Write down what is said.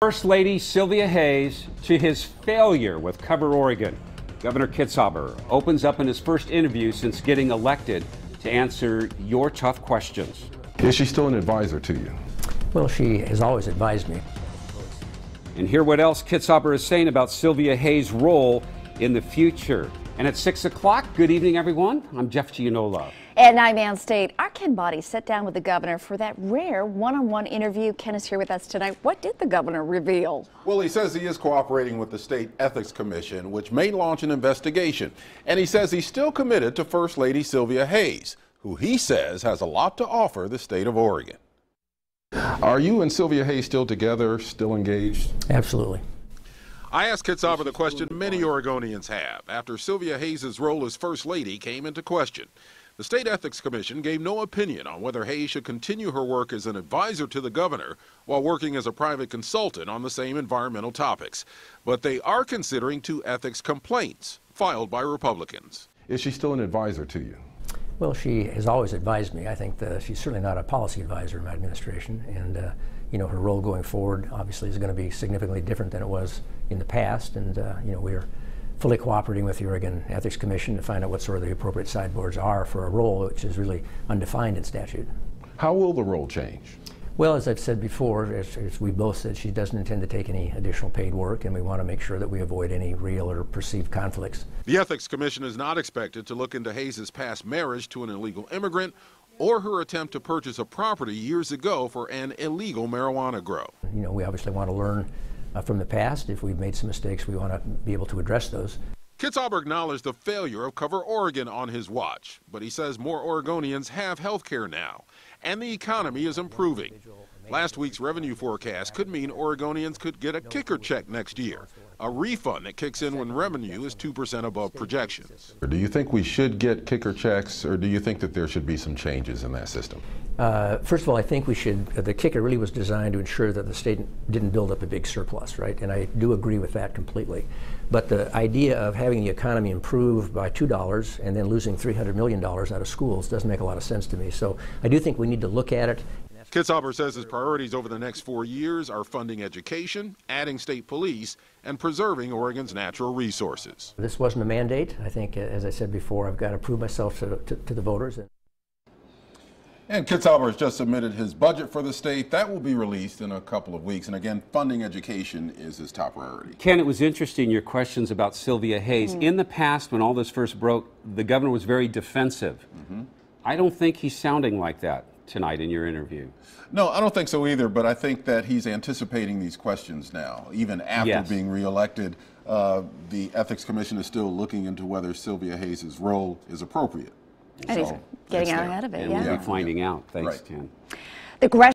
First Lady Cylvia Hayes to his failure with Cover Oregon. Governor Kitzhaber opens up in his first interview since getting elected to answer your tough questions. Is she still an advisor to you? Well, she has always advised me. And hear what else Kitzhaber is saying about Cylvia Hayes' role in the future. And at 6 o'clock, good evening, everyone. I'm Jeff Gianola. And I'm Ann State. Our Ken Body sat down with the governor for that rare one-on-one interview. Ken is here with us tonight. What did the governor reveal? Well, he says he is cooperating with the State Ethics Commission, which may launch an investigation. And he says he's still committed to First Lady Cylvia Hayes, who he says has a lot to offer the state of Oregon. Are you and Cylvia Hayes still together, still engaged? Absolutely. I asked Kitzhaber the question many Oregonians have after Cylvia Hayes' role as First Lady came into question. The State Ethics Commission gave no opinion on whether Hayes should continue her work as an advisor to the governor while working as a private consultant on the same environmental topics. But they are considering 2 ethics complaints filed by Republicans. Is she still an advisor to you? Well, she has always advised me. I think that she's certainly not a policy advisor in my administration. And, you know, her role going forward obviously is going to be significantly different than it was in the past. And, you know, we are fully cooperating with the Oregon Ethics Commission to find out what sort of the appropriate sideboards are for a role which is really undefined in statute. How will the role change? Well, as I've said before, as we both said, she doesn't intend to take any additional paid work, and we want to make sure that we avoid any real or perceived conflicts. The Ethics Commission is not expected to look into Hayes' past marriage to an illegal immigrant or her attempt to purchase a property years ago for an illegal marijuana grow. You know, we obviously want to learn from the past. If we've made some mistakes, we want to be able to address those. Kitzhaber acknowledged the failure of Cover Oregon on his watch, but he says more Oregonians have health care now, and the economy is improving. Last week's revenue forecast could mean Oregonians could get a kicker check next year, a refund that kicks in when revenue is 2% above projections. Do you think we should get kicker checks, or do you think that there should be some changes in that system? First of all, I think we should, the kicker really was designed to ensure that the state didn't build up a big surplus, right? And I do agree with that completely. But the idea of having the economy improve by $2 and then losing $300 million out of schools doesn't make a lot of sense to me. So I do think we need to look at it. Kitzhaber says his priorities over the next 4 years are funding education, adding state police, and preserving Oregon's natural resources. This wasn't a mandate. I think, as I said before, I've got to prove myself to the voters. And Kitzhaber has just submitted his budget for the state. That will be released in a couple of weeks. And again, funding education is his top priority. Ken, it was interesting, your questions about Cylvia Hayes. In the past, when all this first broke, the governor was very defensive. I don't think he's sounding like that tonight in your interview. No, I don't think so either, but I think that he's anticipating these questions now. Even after being reelected, the Ethics Commission is still looking into whether Cylvia Hayes' role is appropriate. And he's getting out ahead of it, And we'll be finding out. Thanks, Ken.